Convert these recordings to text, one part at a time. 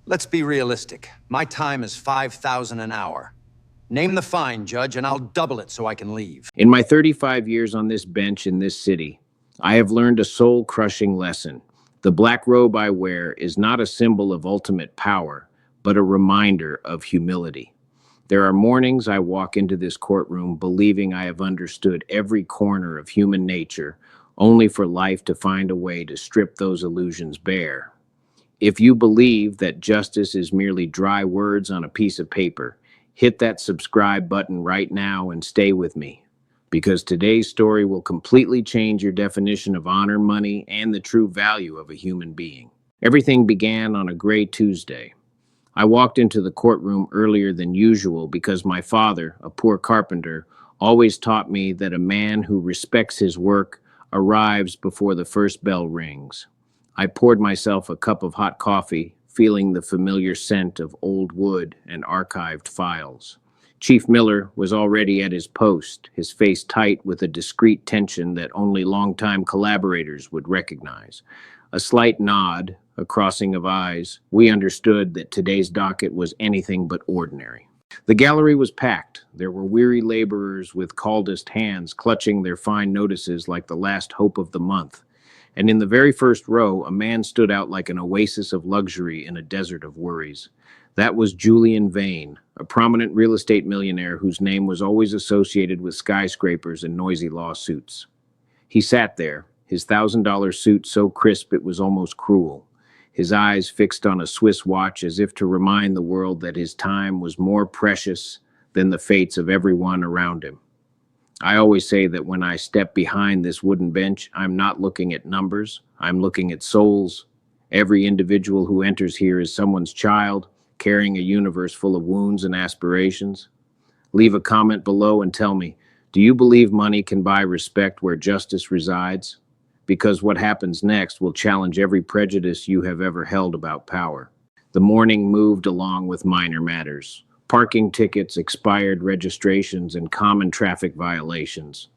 Let's be realistic. My time is $5,000 an hour. Name the fine, Judge, and I'll double it so I can leave. In my 35 years on this bench in this city, I have learned a soul-crushing lesson. The black robe I wear is not a symbol of ultimate power, but a reminder of humility. There are mornings I walk into this courtroom believing I have understood every corner of human nature, only for life to find a way to strip those illusions bare. If you believe that justice is merely dry words on a piece of paper, hit that subscribe button right now and stay with me, because today's story will completely change your definition of honor, money, and the true value of a human being. Everything began on a gray Tuesday. I walked into the courtroom earlier than usual because my father, a poor carpenter, always taught me that a man who respects his work arrives before the first bell rings. I poured myself a cup of hot coffee, feeling the familiar scent of old wood and archived files. Chief Miller was already at his post, his face tight with a discreet tension that only longtime collaborators would recognize. A slight nod, a crossing of eyes, we understood that today's docket was anything but ordinary. The gallery was packed. There were weary laborers with caldest hands clutching their fine notices like the last hope of the month. And in the very first row, a man stood out like an oasis of luxury in a desert of worries. That was Julian Vane, a prominent real estate millionaire whose name was always associated with skyscrapers and noisy lawsuits. He sat there, his $1,000 suit so crisp it was almost cruel, his eyes fixed on a Swiss watch as if to remind the world that his time was more precious than the fates of everyone around him. I always say that when I step behind this wooden bench, I'm not looking at numbers, I'm looking at souls. Every individual who enters here is someone's child, carrying a universe full of wounds and aspirations. Leave a comment below and tell me, do you believe money can buy respect where justice resides? Because what happens next will challenge every prejudice you have ever held about power. The morning moved along with minor matters. Parking tickets, expired registrations, and common traffic violations.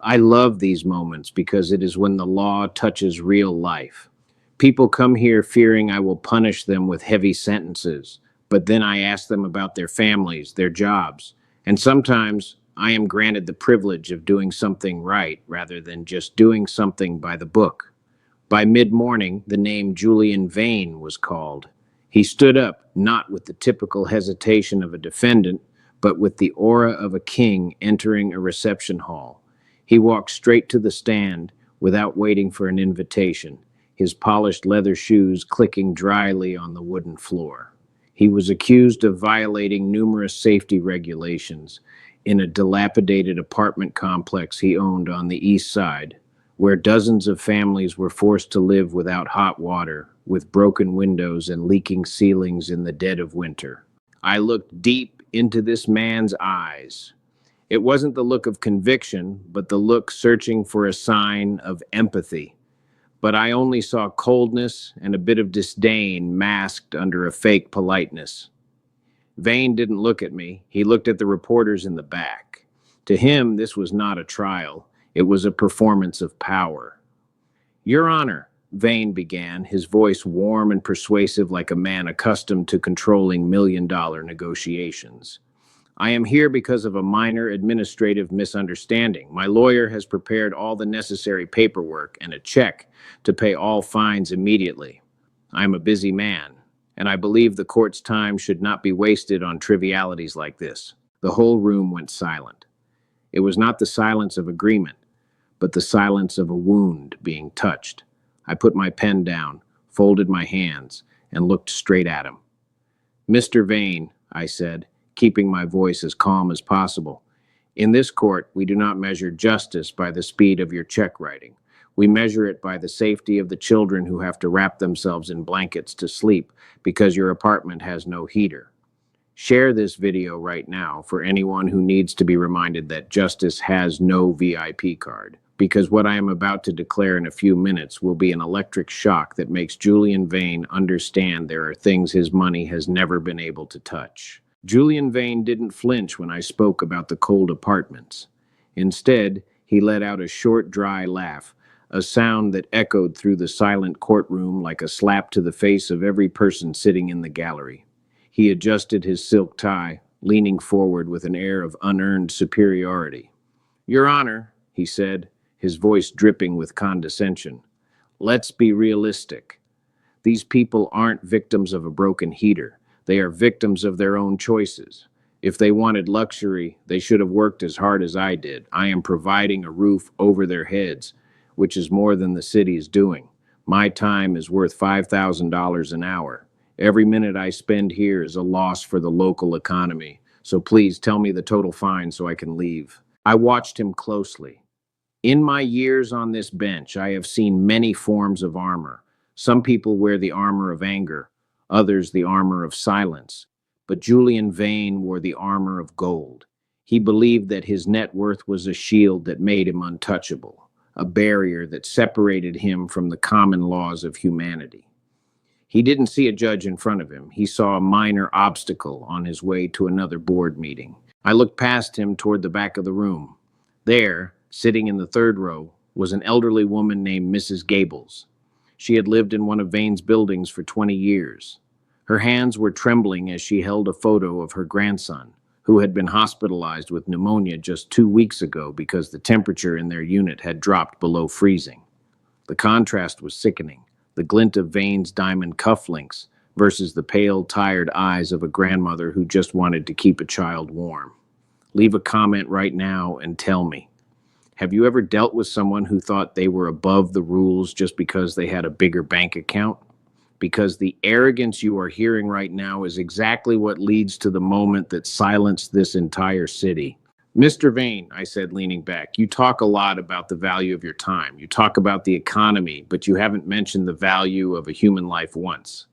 I love these moments because it is when the law touches real life. People come here fearing I will punish them with heavy sentences, but then I ask them about their families, their jobs, and sometimes I am granted the privilege of doing something right rather than just doing something by the book. By mid-morning, the name Julian Vane was called. He stood up, not with the typical hesitation of a defendant, but with the aura of a king entering a reception hall. He walked straight to the stand without waiting for an invitation, his polished leather shoes clicking dryly on the wooden floor. He was accused of violating numerous safety regulations in a dilapidated apartment complex he owned on the east side, where dozens of families were forced to live without hot water, with broken windows and leaking ceilings in the dead of winter. I looked deep into this man's eyes. It wasn't the look of conviction, but the look searching for a sign of empathy. But I only saw coldness and a bit of disdain masked under a fake politeness. Vane didn't look at me. He looked at the reporters in the back. To him, this was not a trial. It was a performance of power. Your Honor, Vane began, his voice warm and persuasive like a man accustomed to controlling million-dollar negotiations. I am here because of a minor administrative misunderstanding. My lawyer has prepared all the necessary paperwork and a check to pay all fines immediately. I am a busy man, and I believe the court's time should not be wasted on trivialities like this. The whole room went silent. It was not the silence of agreement, but the silence of a wound being touched. I put my pen down, folded my hands, and looked straight at him. Mr. Vane, I said, keeping my voice as calm as possible. In this court, we do not measure justice by the speed of your check writing. We measure it by the safety of the children who have to wrap themselves in blankets to sleep because your apartment has no heater. Share this video right now for anyone who needs to be reminded that justice has no VIP card, because what I am about to declare in a few minutes will be an electric shock that makes Julian Vane understand there are things his money has never been able to touch. Julian Vane didn't flinch when I spoke about the cold apartments. Instead, he let out a short, dry laugh, a sound that echoed through the silent courtroom like a slap to the face of every person sitting in the gallery. He adjusted his silk tie, leaning forward with an air of unearned superiority. "Your Honor," he said, his voice dripping with condescension, "let's be realistic. These people aren't victims of a broken heater. They are victims of their own choices. If they wanted luxury, they should have worked as hard as I did. I am providing a roof over their heads, which is more than the city is doing. My time is worth $5,000 an hour. Every minute I spend here is a loss for the local economy. So please tell me the total fine so I can leave." I watched him closely. In my years on this bench, I have seen many forms of armor. Some people wear the armor of anger, others the armor of silence. But Julian Vane wore the armor of gold. He believed that his net worth was a shield that made him untouchable, a barrier that separated him from the common laws of humanity. He didn't see a judge in front of him. He saw a minor obstacle on his way to another board meeting. I looked past him toward the back of the room. There, sitting in the third row, was an elderly woman named Mrs. Gables. She had lived in one of Vane's buildings for 20 years. Her hands were trembling as she held a photo of her grandson, who had been hospitalized with pneumonia just 2 weeks ago because the temperature in their unit had dropped below freezing. The contrast was sickening, the glint of Vane's diamond cufflinks versus the pale, tired eyes of a grandmother who just wanted to keep a child warm. Leave a comment right now and tell me. Have you ever dealt with someone who thought they were above the rules just because they had a bigger bank account? Because the arrogance you are hearing right now is exactly what leads to the moment that silenced this entire city. "Mr. Vane," I said, leaning back, "you talk a lot about the value of your time. You talk about the economy, but you haven't mentioned the value of a human life once.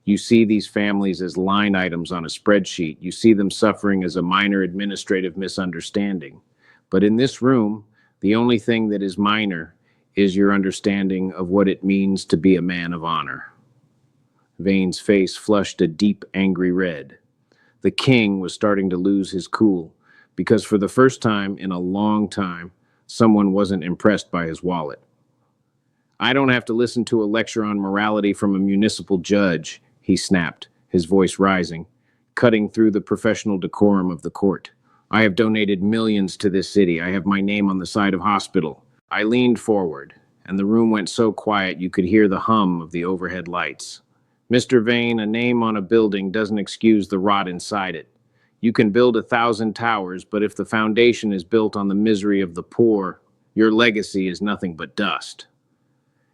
You see these families as line items on a spreadsheet. You see them suffering as a minor administrative misunderstanding. But in this room, the only thing that is minor is your understanding of what it means to be a man of honor." Vane's face flushed a deep, angry red. The king was starting to lose his cool, because for the first time in a long time, someone wasn't impressed by his wallet. "I don't have to listen to a lecture on morality from a municipal judge," he snapped, his voice rising, cutting through the professional decorum of the court. "I have donated millions to this city. I have my name on the side of hospital." I leaned forward, and the room went so quiet you could hear the hum of the overhead lights. "Mr. Vane, a name on a building doesn't excuse the rot inside it. You can build 1,000 towers, but if the foundation is built on the misery of the poor, your legacy is nothing but dust."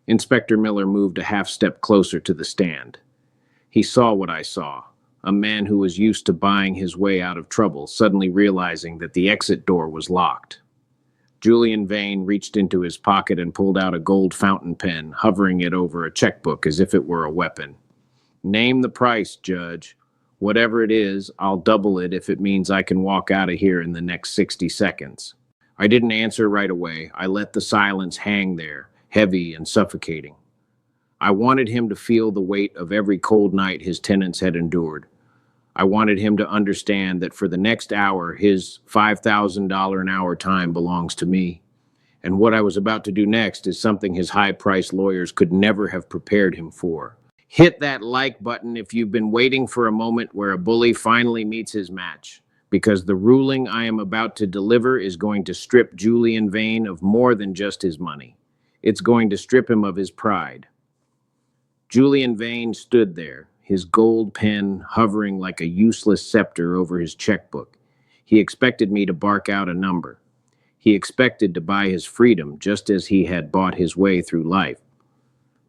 Inspector Miller moved a half step closer to the stand. He saw what I saw, a man who was used to buying his way out of trouble, suddenly realizing that the exit door was locked. Julian Vane reached into his pocket and pulled out a gold fountain pen, hovering it over a checkbook as if it were a weapon. "Name the price, Judge. Whatever it is, I'll double it if it means I can walk out of here in the next 60 seconds. I didn't answer right away. I let the silence hang there, heavy and suffocating. I wanted him to feel the weight of every cold night his tenants had endured. I wanted him to understand that for the next hour, his $5,000 an hour time belongs to me. And what I was about to do next is something his high-priced lawyers could never have prepared him for. Hit that like button if you've been waiting for a moment where a bully finally meets his match, because the ruling I am about to deliver is going to strip Julian Vane of more than just his money. It's going to strip him of his pride." Julian Vane stood there, his gold pen hovering like a useless scepter over his checkbook. He expected me to bark out a number. He expected to buy his freedom just as he had bought his way through life.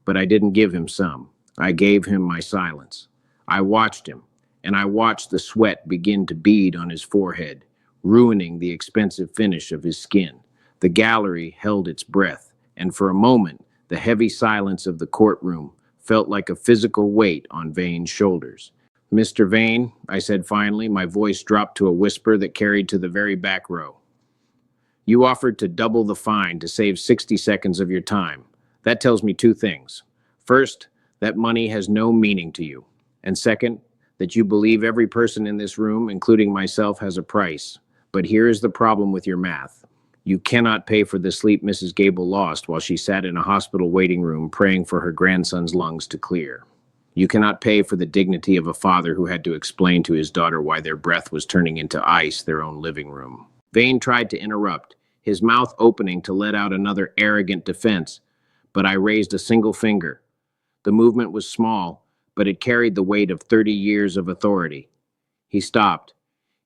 But I didn't give him some. I gave him my silence. I watched him, and I watched the sweat begin to bead on his forehead, ruining the expensive finish of his skin. The gallery held its breath, and for a moment, the heavy silence of the courtroom felt like a physical weight on Vane's shoulders. "Mr. Vane," I said finally, my voice dropped to a whisper that carried to the very back row. "You offered to double the fine to save 60 seconds of your time. That tells me two things. First, that money has no meaning to you. And second, that you believe every person in this room, including myself, has a price. But here is the problem with your math. You cannot pay for the sleep Mrs. Gable lost while she sat in a hospital waiting room praying for her grandson's lungs to clear. You cannot pay for the dignity of a father who had to explain to his daughter why their breath was turning into ice their own living room. Vane tried to interrupt, his mouth opening to let out another arrogant defense, but I raised a single finger. The movement was small, but it carried the weight of 30 years of authority. He stopped.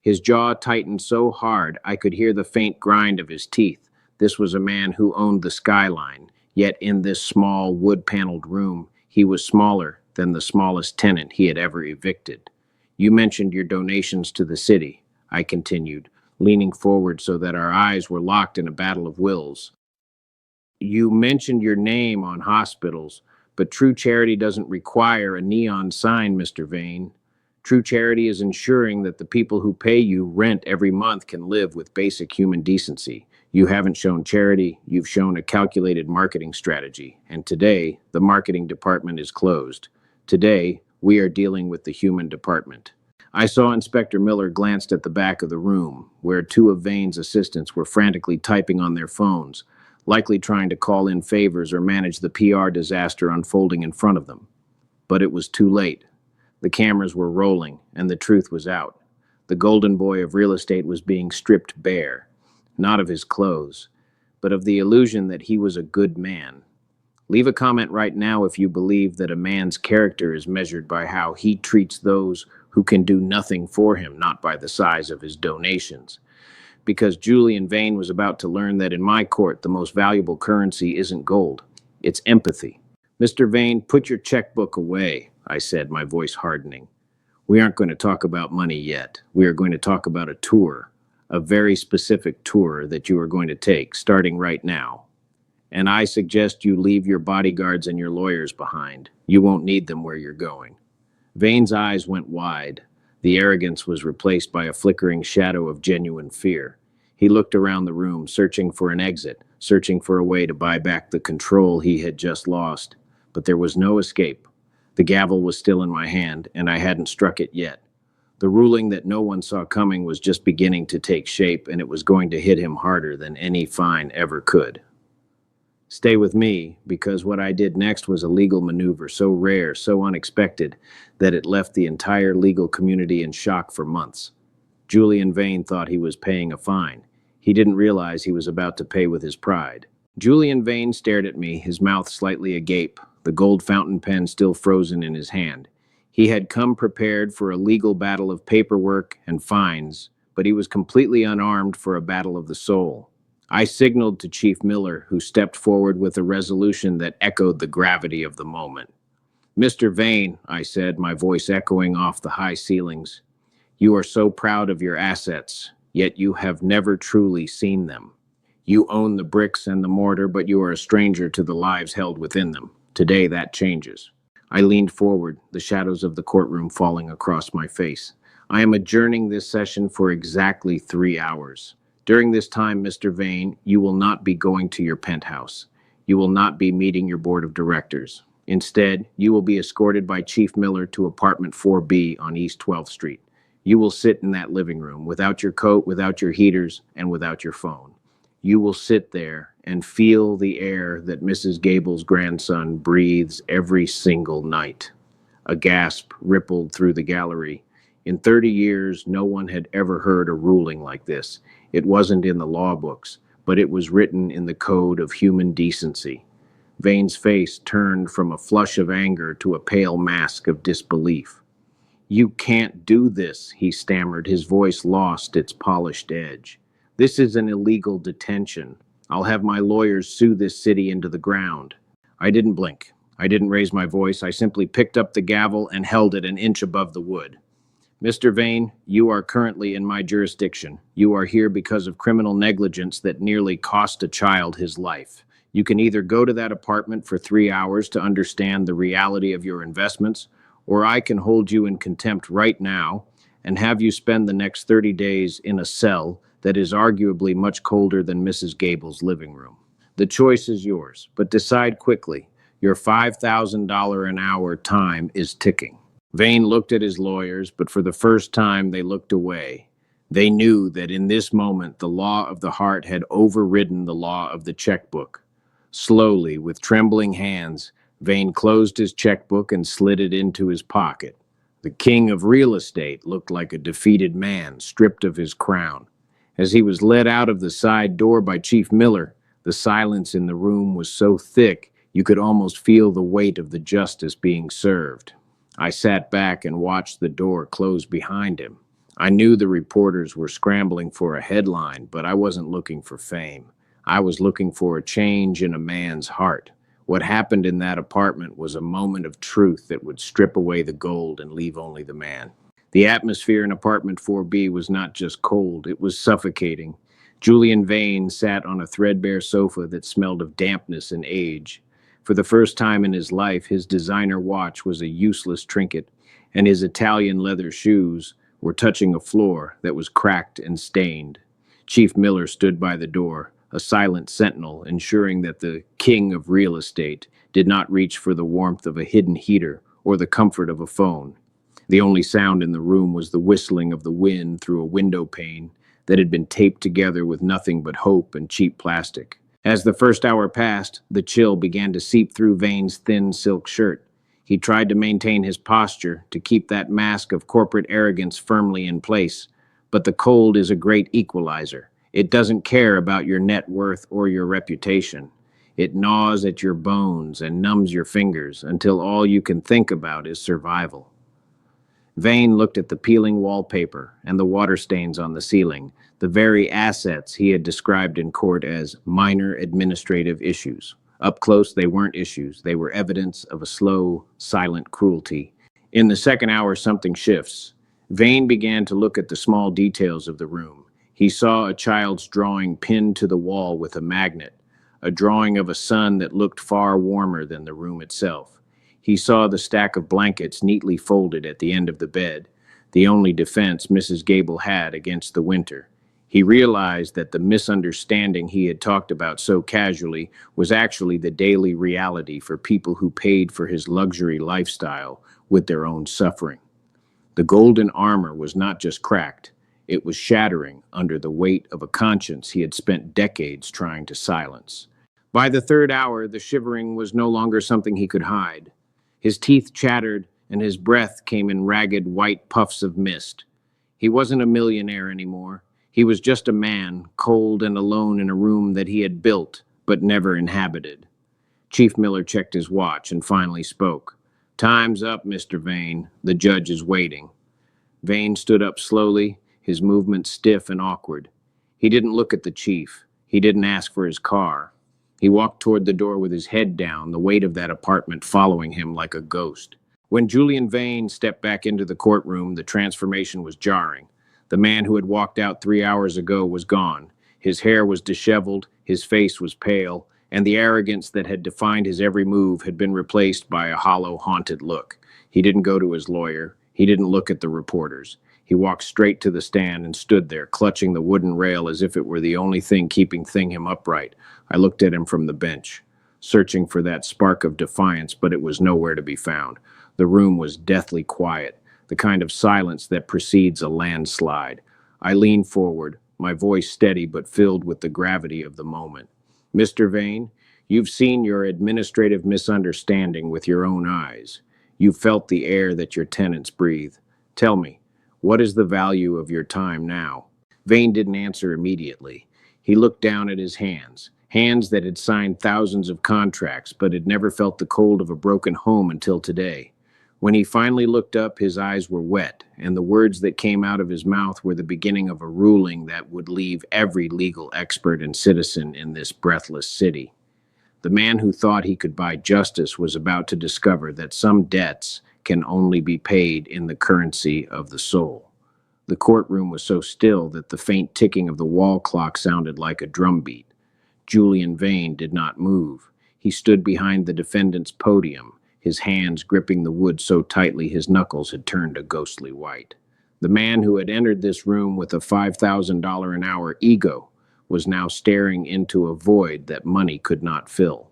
His jaw tightened so hard I could hear the faint grind of his teeth. This was a man who owned the skyline, yet in this small, wood-paneled room, he was smaller than the smallest tenant he had ever evicted. You mentioned your donations to the city, I continued, leaning forward so that our eyes were locked in a battle of wills. You mentioned your name on hospitals, but true charity doesn't require a neon sign, Mr. Vane. True charity is ensuring that the people who pay you rent every month can live with basic human decency. You haven't shown charity, you've shown a calculated marketing strategy, and today, the marketing department is closed. Today, we are dealing with the human department. I saw Inspector Miller glanced at the back of the room, where two of Vane's assistants were frantically typing on their phones, likely trying to call in favors or manage the PR disaster unfolding in front of them. But it was too late. The cameras were rolling, and the truth was out. The golden boy of real estate was being stripped bare, not of his clothes, but of the illusion that he was a good man. Leave a comment right now if you believe that a man's character is measured by how he treats those who can do nothing for him, not by the size of his donations. Because Julian Vane was about to learn that in my court, the most valuable currency isn't gold, it's empathy. Mr. Vane, put your checkbook away, I said, my voice hardening. We aren't going to talk about money yet. We are going to talk about a tour, a very specific tour that you are going to take, starting right now. And I suggest you leave your bodyguards and your lawyers behind. You won't need them where you're going. Vane's eyes went wide. The arrogance was replaced by a flickering shadow of genuine fear. He looked around the room, searching for an exit, searching for a way to buy back the control he had just lost. But there was no escape. The gavel was still in my hand, and I hadn't struck it yet. The ruling that no one saw coming was just beginning to take shape, and it was going to hit him harder than any fine ever could. Stay with me, because what I did next was a legal maneuver so rare, so unexpected, that it left the entire legal community in shock for months. Julian Vane thought he was paying a fine. He didn't realize he was about to pay with his pride. Julian Vane stared at me, his mouth slightly agape, the gold fountain pen still frozen in his hand. He had come prepared for a legal battle of paperwork and fines, but he was completely unarmed for a battle of the soul. I signaled to Chief Miller, who stepped forward with a resolution that echoed the gravity of the moment. Mr. Vane, I said, my voice echoing off the high ceilings, you are so proud of your assets, yet you have never truly seen them. You own the bricks and the mortar, but you are a stranger to the lives held within them. Today that changes. I leaned forward, the shadows of the courtroom falling across my face. I am adjourning this session for exactly 3 hours. During this time, Mr. Vane, you will not be going to your penthouse. You will not be meeting your board of directors. Instead, you will be escorted by Chief Miller to apartment 4B on East 12th Street. You will sit in that living room without your coat, without your heaters, and without your phone. You will sit there and feel the air that Mrs. Gable's grandson breathes every single night. A gasp rippled through the gallery. In 30 years, no one had ever heard a ruling like this. It wasn't in the law books, but it was written in the code of human decency. Vane's face turned from a flush of anger to a pale mask of disbelief. You can't do this, he stammered, his voice lost its polished edge. This is an illegal detention. I'll have my lawyers sue this city into the ground. I didn't blink. I didn't raise my voice. I simply picked up the gavel and held it an inch above the wood. Mr. Vane, you are currently in my jurisdiction. You are here because of criminal negligence that nearly cost a child his life. You can either go to that apartment for 3 hours to understand the reality of your investments, or I can hold you in contempt right now and have you spend the next 30 days in a cell that is arguably much colder than Mrs. Gable's living room. The choice is yours, but decide quickly. Your $5,000 an hour time is ticking. Vane looked at his lawyers, but for the first time they looked away. They knew that in this moment the law of the heart had overridden the law of the checkbook. Slowly, with trembling hands, Vane closed his checkbook and slid it into his pocket. The king of real estate looked like a defeated man, stripped of his crown. As he was led out of the side door by Chief Miller, the silence in the room was so thick you could almost feel the weight of the justice being served. I sat back and watched the door close behind him. I knew the reporters were scrambling for a headline, but I wasn't looking for fame. I was looking for a change in a man's heart. What happened in that apartment was a moment of truth that would strip away the gold and leave only the man. The atmosphere in apartment 4B was not just cold, it was suffocating. Julian Vane sat on a threadbare sofa that smelled of dampness and age. For the first time in his life, his designer watch was a useless trinket, and his Italian leather shoes were touching a floor that was cracked and stained. Chief Miller stood by the door, a silent sentinel, ensuring that the king of real estate did not reach for the warmth of a hidden heater or the comfort of a phone. The only sound in the room was the whistling of the wind through a window pane that had been taped together with nothing but hope and cheap plastic. As the first hour passed, the chill began to seep through Vane's thin silk shirt. He tried to maintain his posture, to keep that mask of corporate arrogance firmly in place. But the cold is a great equalizer. It doesn't care about your net worth or your reputation. It gnaws at your bones and numbs your fingers until all you can think about is survival. Vane looked at the peeling wallpaper and the water stains on the ceiling, the very assets he had described in court as minor administrative issues. Up close, they weren't issues. They were evidence of a slow, silent cruelty. In the second hour, something shifts. Vane began to look at the small details of the room. He saw a child's drawing pinned to the wall with a magnet, a drawing of a sun that looked far warmer than the room itself. He saw the stack of blankets neatly folded at the end of the bed, the only defense Mrs. Gable had against the winter. He realized that the misunderstanding he had talked about so casually was actually the daily reality for people who paid for his luxury lifestyle with their own suffering. The golden armor was not just cracked, it was shattering under the weight of a conscience he had spent decades trying to silence. By the third hour, the shivering was no longer something he could hide. His teeth chattered, and his breath came in ragged white puffs of mist. He wasn't a millionaire anymore. He was just a man, cold and alone in a room that he had built, but never inhabited. Chief Miller checked his watch and finally spoke. "Time's up, Mr. Vane. The judge is waiting." Vane stood up slowly, his movement stiff and awkward. He didn't look at the chief. He didn't ask for his car. He walked toward the door with his head down, the weight of that apartment following him like a ghost. When Julian Vane stepped back into the courtroom, the transformation was jarring. The man who had walked out 3 hours ago was gone. His hair was disheveled, his face was pale, and the arrogance that had defined his every move had been replaced by a hollow, haunted look. He didn't go to his lawyer. He didn't look at the reporters. He walked straight to the stand and stood there, clutching the wooden rail as if it were the only thing keeping him upright. I looked at him from the bench, searching for that spark of defiance, but it was nowhere to be found. The room was deathly quiet, the kind of silence that precedes a landslide. I leaned forward, my voice steady but filled with the gravity of the moment. "Mr. Vane, you've seen your administrative misunderstanding with your own eyes. You've felt the air that your tenants breathe. Tell me, what is the value of your time now?" Vane didn't answer immediately. He looked down at his hands, hands that had signed thousands of contracts but had never felt the cold of a broken home until today. When he finally looked up, his eyes were wet, and the words that came out of his mouth were the beginning of a ruling that would leave every legal expert and citizen in this breathless city. The man who thought he could buy justice was about to discover that some debts can only be paid in the currency of the soul. The courtroom was so still that the faint ticking of the wall clock sounded like a drumbeat. Julian Vane did not move. He stood behind the defendant's podium, his hands gripping the wood so tightly his knuckles had turned a ghostly white. The man who had entered this room with a $5,000 an hour ego was now staring into a void that money could not fill.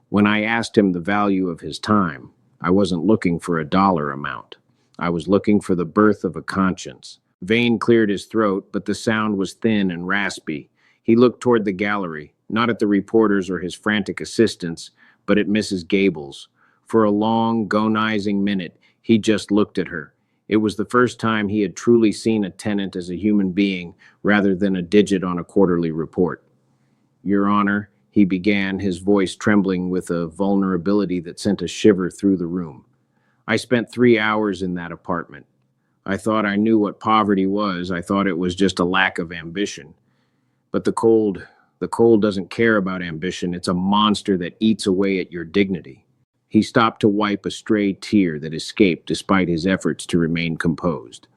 When I asked him the value of his time, I wasn't looking for a dollar amount. I was looking for the birth of a conscience, Vane cleared his throat, but the sound was thin and raspy. He looked toward the gallery, not at the reporters or his frantic assistants, but at Mrs. Gables. For a long, gonizing minute, he just looked at her. It was the first time he had truly seen a tenant as a human being rather than a digit on a quarterly report. Your Honor, he began, his voice trembling with a vulnerability that sent a shiver through the room. I spent 3 hours in that apartment. I thought I knew what poverty was. I thought it was just a lack of ambition. But the cold doesn't care about ambition. It's a monster that eats away at your dignity. He stopped to wipe a stray tear that escaped despite his efforts to remain composed.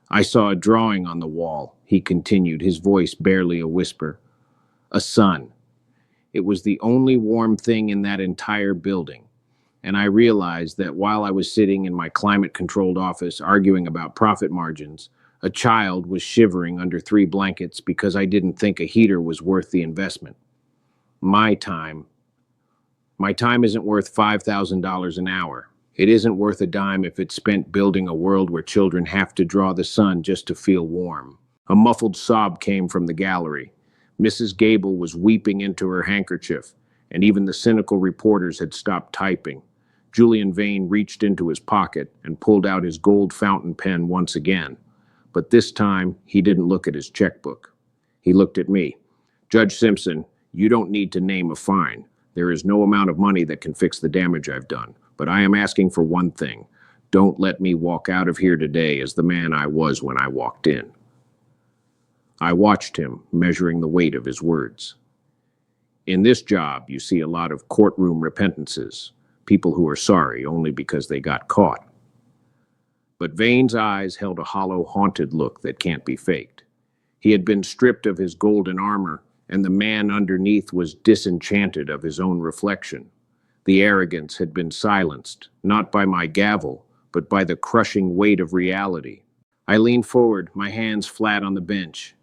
I saw a drawing on the wall, he continued, his voice barely a whisper. A sun. It was the only warm thing in that entire building. And I realized that while I was sitting in my climate-controlled office arguing about profit margins, a child was shivering under 3 blankets because I didn't think a heater was worth the investment. My time isn't worth $5,000 an hour. It isn't worth a dime if it's spent building a world where children have to draw the sun just to feel warm. A muffled sob came from the gallery. Mrs. Gable was weeping into her handkerchief, and even the cynical reporters had stopped typing. Julian Vane reached into his pocket and pulled out his gold fountain pen once again. But this time, he didn't look at his checkbook. He looked at me. Judge Simpson, you don't need to name a fine. There is no amount of money that can fix the damage I've done. But I am asking for one thing. Don't let me walk out of here today as the man I was when I walked in. I watched him, measuring the weight of his words. In this job, you see a lot of courtroom repentances. People who are sorry only because they got caught. But Vane's eyes held a hollow, haunted look that can't be faked. He had been stripped of his golden armor, and the man underneath was disenchanted of his own reflection. The arrogance had been silenced, not by my gavel, but by the crushing weight of reality. I leaned forward, my hands flat on the bench.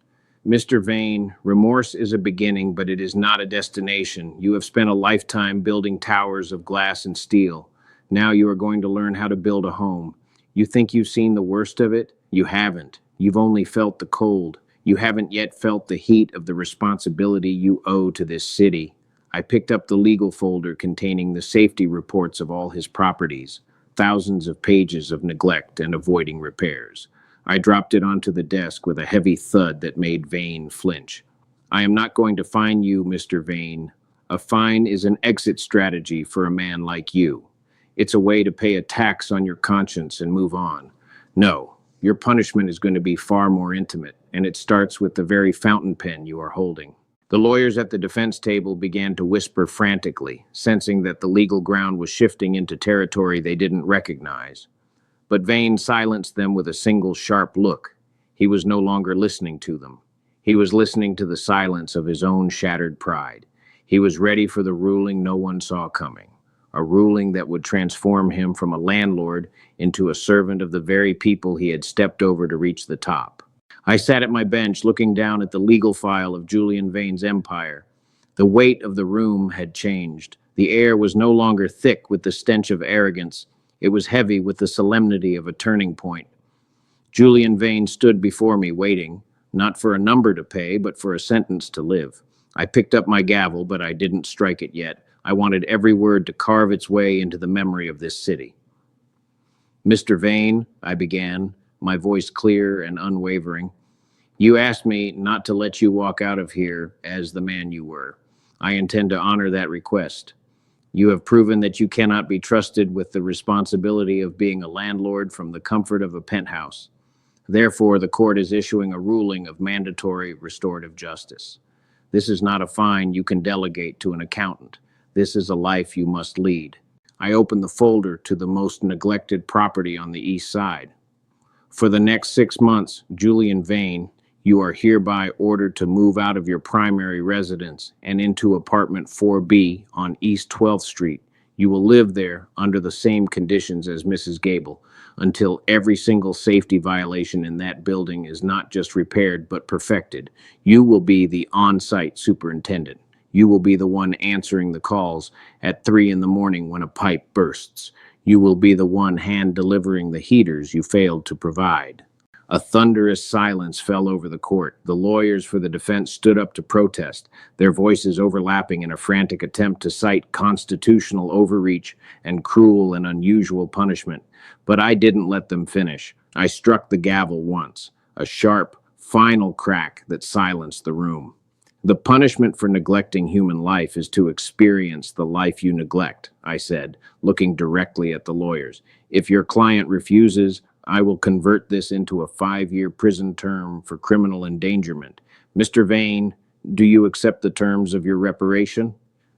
Mr. Vane, remorse is a beginning, but it is not a destination. You have spent a lifetime building towers of glass and steel. Now you are going to learn how to build a home. You think you've seen the worst of it? You haven't. You've only felt the cold. You haven't yet felt the heat of the responsibility you owe to this city. I picked up the legal folder containing the safety reports of all his properties, thousands of pages of neglect and avoiding repairs. I dropped it onto the desk with a heavy thud that made Vane flinch. I am not going to fine you, Mr. Vane. A fine is an exit strategy for a man like you. It's a way to pay a tax on your conscience and move on. No, your punishment is going to be far more intimate, and it starts with the very fountain pen you are holding. The lawyers at the defense table began to whisper frantically, sensing that the legal ground was shifting into territory they didn't recognize. But Vane silenced them with a single sharp look. He was no longer listening to them. He was listening to the silence of his own shattered pride. He was ready for the ruling no one saw coming, a ruling that would transform him from a landlord into a servant of the very people he had stepped over to reach the top. I sat at my bench looking down at the legal file of Julian Vane's empire. The weight of the room had changed. The air was no longer thick with the stench of arrogance. It was heavy with the solemnity of a turning point. Julian Vane stood before me, waiting, not for a number to pay, but for a sentence to live. I picked up my gavel, but I didn't strike it yet. I wanted every word to carve its way into the memory of this city. Mr. Vane, I began, my voice clear and unwavering. You asked me not to let you walk out of here as the man you were. I intend to honor that request. You have proven that you cannot be trusted with the responsibility of being a landlord from the comfort of a penthouse. Therefore, the court is issuing a ruling of mandatory restorative justice. This is not a fine you can delegate to an accountant. This is a life you must lead. I opened the folder to the most neglected property on the east side. For the next 6 months, Julian Vane, you are hereby ordered to move out of your primary residence and into apartment 4B on East 12th Street. You will live there under the same conditions as Mrs. Gable until every single safety violation in that building is not just repaired but perfected. You will be the on-site superintendent. You will be the one answering the calls at 3 in the morning when a pipe bursts. You will be the one hand delivering the heaters you failed to provide. A thunderous silence fell over the court. The lawyers for the defense stood up to protest, their voices overlapping in a frantic attempt to cite constitutional overreach and cruel and unusual punishment. But I didn't let them finish. I struck the gavel once, a sharp, final crack that silenced the room. The punishment for neglecting human life is to experience the life you neglect, I said, looking directly at the lawyers. If your client refuses, I will convert this into a 5-year prison term for criminal endangerment. Mr. Vane, do you accept the terms of your reparation?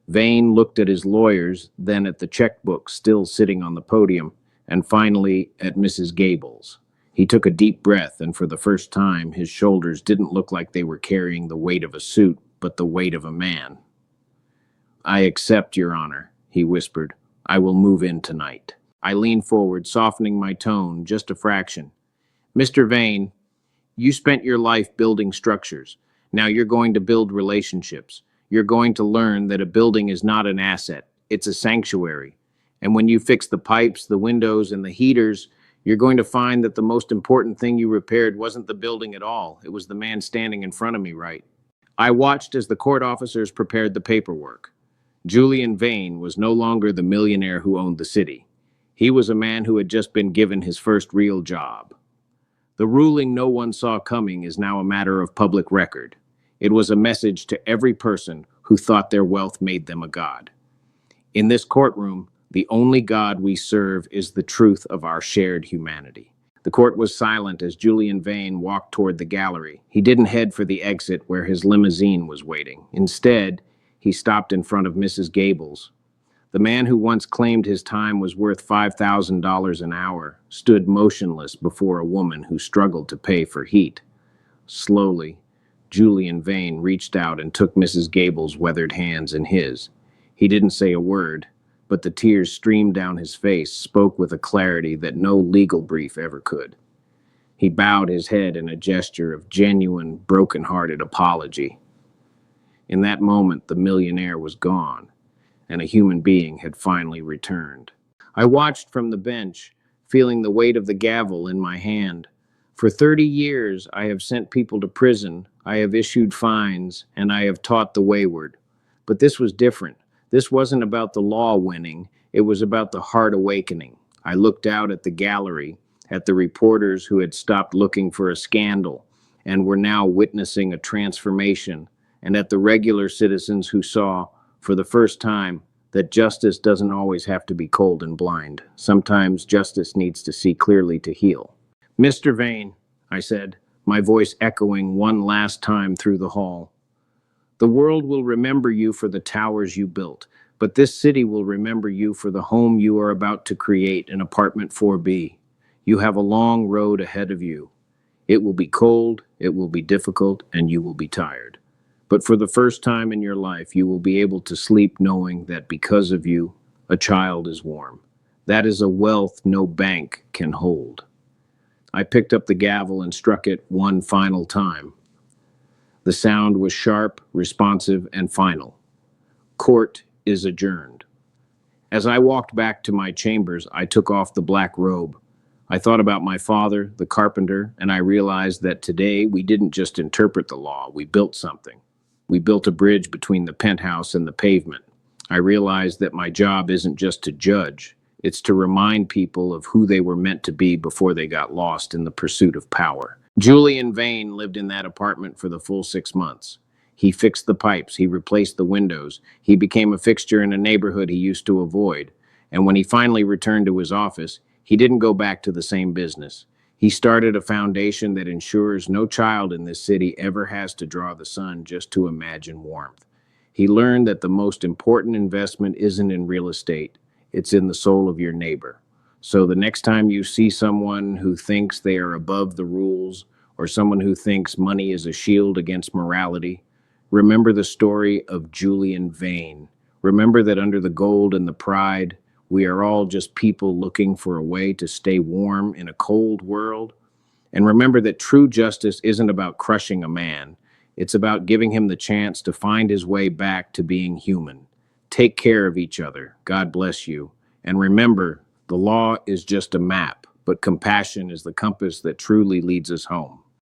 Vane looked at his lawyers, then at the checkbook still sitting on the podium, and finally at Mrs. Gables. He took a deep breath, and for the first time, his shoulders didn't look like they were carrying the weight of a suit, but the weight of a man. I accept, Your Honor, he whispered. I will move in tonight. I leaned forward, softening my tone just a fraction. Mr. Vane, you spent your life building structures. Now you're going to build relationships. You're going to learn that a building is not an asset. It's a sanctuary. And when you fix the pipes, the windows, and the heaters, you're going to find that the most important thing you repaired wasn't the building at all. It was the man standing in front of me, right? I watched as the court officers prepared the paperwork. Julian Vane was no longer the millionaire who owned the city. He was a man who had just been given his first real job. The ruling no one saw coming is now a matter of public record. It was a message to every person who thought their wealth made them a god. In this courtroom, the only God we serve is the truth of our shared humanity. The court was silent as Julian Vane walked toward the gallery. He didn't head for the exit where his limousine was waiting. Instead, he stopped in front of Mrs. Gables. The man who once claimed his time was worth $5,000 an hour stood motionless before a woman who struggled to pay for heat. Slowly, Julian Vane reached out and took Mrs. Gables' weathered hands in his. He didn't say a word, but the tears streamed down his face, spoke with a clarity that no legal brief ever could. He bowed his head in a gesture of genuine, broken-hearted apology. In that moment, the millionaire was gone, and a human being had finally returned. I watched from the bench, feeling the weight of the gavel in my hand. For 30 years, I have sent people to prison, I have issued fines, and I have taught the wayward. But this was different. This wasn't about the law winning, it was about the heart awakening. I looked out at the gallery, at the reporters who had stopped looking for a scandal and were now witnessing a transformation, and at the regular citizens who saw, for the first time, that justice doesn't always have to be cold and blind. Sometimes justice needs to see clearly to heal. Mr. Vane, I said, my voice echoing one last time through the hall. The world will remember you for the towers you built, but this city will remember you for the home you are about to create in apartment 4B. You have a long road ahead of you. It will be cold, it will be difficult, and you will be tired. But for the first time in your life, you will be able to sleep knowing that because of you, a child is warm. That is a wealth no bank can hold. I picked up the gavel and struck it one final time. The sound was sharp, responsive, and final. Court is adjourned. As I walked back to my chambers, I took off the black robe. I thought about my father, the carpenter, and I realized that today we didn't just interpret the law, we built something. We built a bridge between the penthouse and the pavement. I realized that my job isn't just to judge, it's to remind people of who they were meant to be before they got lost in the pursuit of power. Julian Vane lived in that apartment for the full 6 months. He fixed the pipes, he replaced the windows, he became a fixture in a neighborhood he used to avoid. And when he finally returned to his office, he didn't go back to the same business. He started a foundation that ensures no child in this city ever has to draw the sun just to imagine warmth. He learned that the most important investment isn't in real estate, it's in the soul of your neighbor. So the next time you see someone who thinks they are above the rules, or someone who thinks money is a shield against morality, remember the story of Julian Vane. Remember that under the gold and the pride, we are all just people looking for a way to stay warm in a cold world. And remember that true justice isn't about crushing a man. It's about giving him the chance to find his way back to being human. Take care of each other. God bless you. And remember, the law is just a map. but compassion is the compass that truly leads us home.